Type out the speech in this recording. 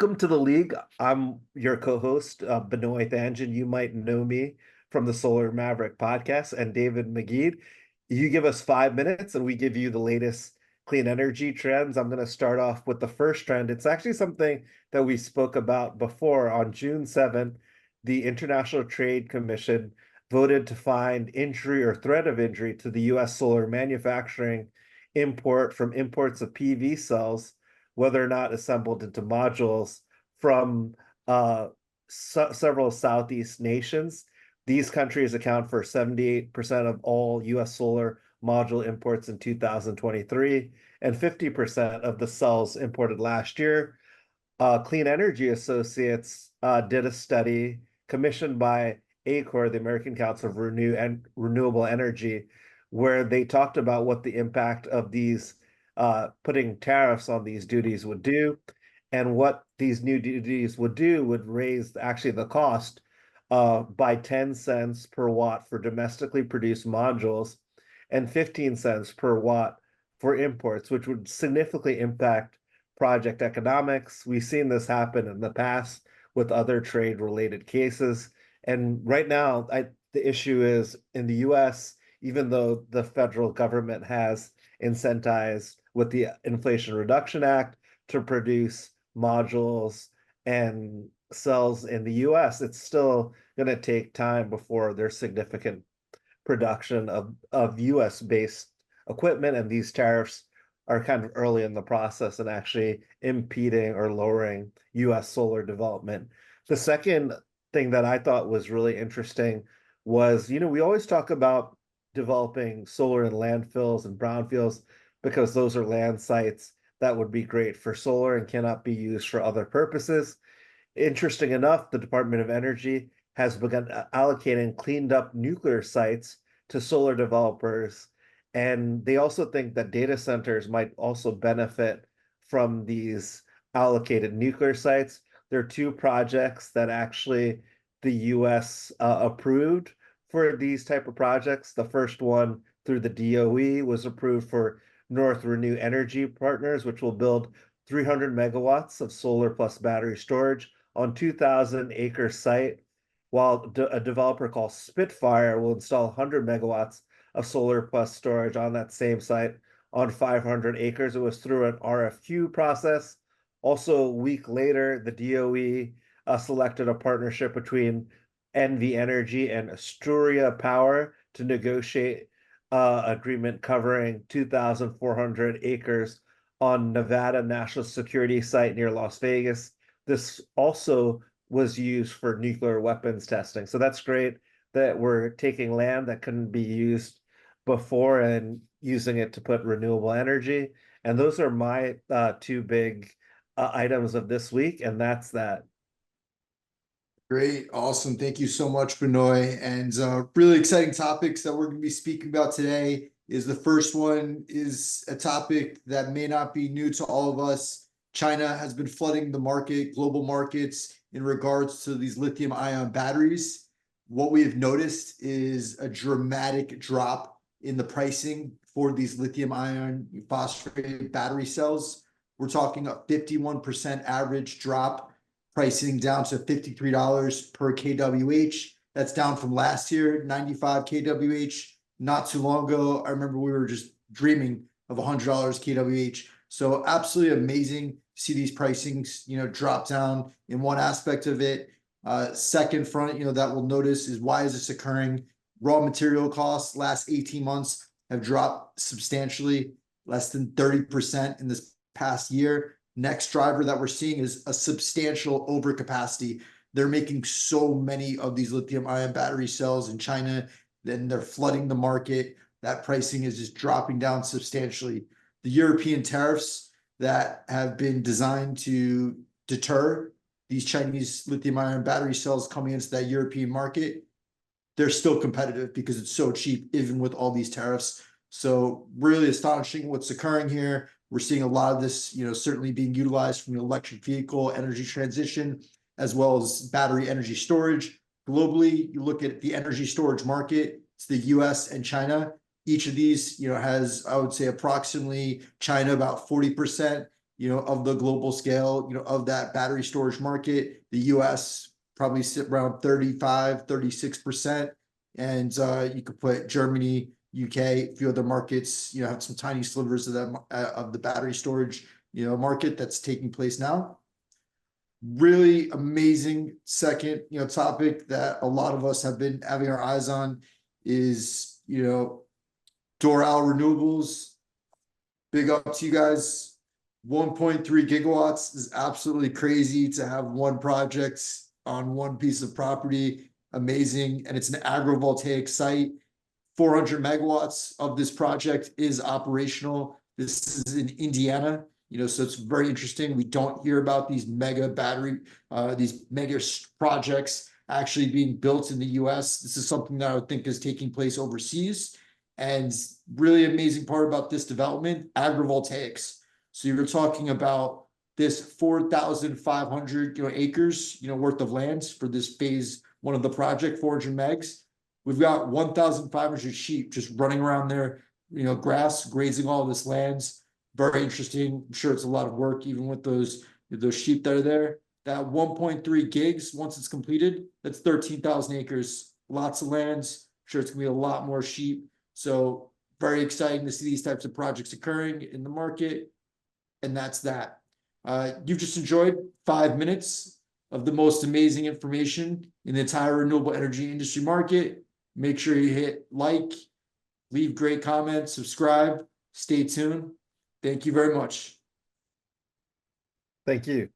Welcome to the League. I'm your co-host, Benoy Thanjan. You might know me from the Solar Maverick podcast, and David Magid. You give us 5 minutes and we give you the latest clean energy trends. I'm going to start off with the first trend. It's actually something that we spoke about before. On June 7th, the International Trade Commission voted to find injury or threat of injury to the U.S. solar manufacturing import from imports of PV cells, whether or not assembled into modules from several Southeast nations. These countries account for 78% of all US solar module imports in 2023 and 50% of the cells imported last year. Clean Energy Associates did a study commissioned by ACOR, the American Council of Renewable Energy, where they talked about what the impact of these putting tariffs on these duties would do. And what these new duties would do would raise actually the cost by 10 cents per watt for domestically produced modules and 15 cents per watt for imports, which would significantly impact project economics. We've seen this happen in the past with other trade-related cases. And right now, the issue is in the US, even though the federal government has incentivized with the Inflation Reduction Act to produce modules and cells in the US, it's still going to take time before there's significant production of US-based equipment, and these tariffs are kind of early in the process and actually impeding or lowering US solar development. The second thing that I thought was really interesting was, we always talk about developing solar in landfills and brownfields because those are land sites that would be great for solar and cannot be used for other purposes. Interesting enough, the Department of Energy has begun allocating cleaned up nuclear sites to solar developers. And they also think that data centers might also benefit from these allocated nuclear sites. There are two projects that actually the US approved for these type of projects. The first one through the DOE was approved for North Renew Energy Partners, which will build 300 megawatts of solar plus battery storage on 2,000-acre site, while a developer called Spitfire will install 100 megawatts of solar plus storage on that same site on 500 acres. It was through an RFQ process. Also, a week later, the DOE selected a partnership between NV Energy and Asturia Power to negotiate agreement covering 2,400 acres on Nevada National Security Site near Las Vegas. This also was used for nuclear weapons testing. So that's great that we're taking land that couldn't be used before and using it to put renewable energy. And those are my two big items of this week, and that's that. Great. Awesome. Thank you so much, Benoy. And really exciting topics that we're going to be speaking about today is the first one is a topic that may not be new to all of us. China has been flooding the market, global markets, in regards to these lithium-ion batteries. What we have noticed is a dramatic drop in the pricing for these lithium-ion phosphate battery cells. We're talking a 51% average drop, pricing down to $53 per kWh. That's down from last year, 95 kWh. Not too long ago, I remember we were just dreaming of $100 kWh. So absolutely amazing to see these pricings, drop down in one aspect of it. Second front, that we'll notice is why is this occurring? Raw material costs last 18 months have dropped substantially, less than 30% in this past year. Next driver that we're seeing is a substantial overcapacity. They're making so many of these lithium-ion battery cells in China, then they're flooding the market. That pricing is just dropping down substantially. The European tariffs that have been designed to deter these Chinese lithium-ion battery cells coming into that European market, they're still competitive because it's so cheap, even with all these tariffs. So really astonishing what's occurring here. We're seeing a lot of this, certainly being utilized from the electric vehicle energy transition, as well as battery energy storage. Globally, you look at the energy storage market, it's the US and China. Each of these, has, I would say, approximately China about 40%, of the global scale, of that battery storage market. The US probably sit around 35, 36%. And you could put Germany, UK, a few other markets, have some tiny slivers of that of the battery storage, market that's taking place now. Really amazing second, topic that a lot of us have been having our eyes on is, Doral Renewables. Big up to you guys. 1.3 gigawatts is absolutely crazy to have one project on one piece of property. Amazing. And it's an agrivoltaic site. 400 megawatts of this project is operational. This is in Indiana, so it's very interesting. We don't hear about these mega battery, these mega projects actually being built in the US. This is something that I would think is taking place overseas. And really amazing part about this development, agrivoltaics. So you're talking about this 4,500 acres worth of lands for this phase one of the project, 400 megs. We've got 1,500 sheep just running around there, grass, grazing all this lands. Very interesting. I'm sure it's a lot of work, even with those sheep that are there. That 1.3 gigs, once it's completed, that's 13,000 acres. Lots of lands. I'm sure it's gonna be a lot more sheep. So very exciting to see these types of projects occurring in the market. And that's that. You've just enjoyed 5 minutes of the most amazing information in the entire renewable energy industry market. Make sure you hit like, leave great comments, subscribe, stay tuned. Thank you very much. Thank you.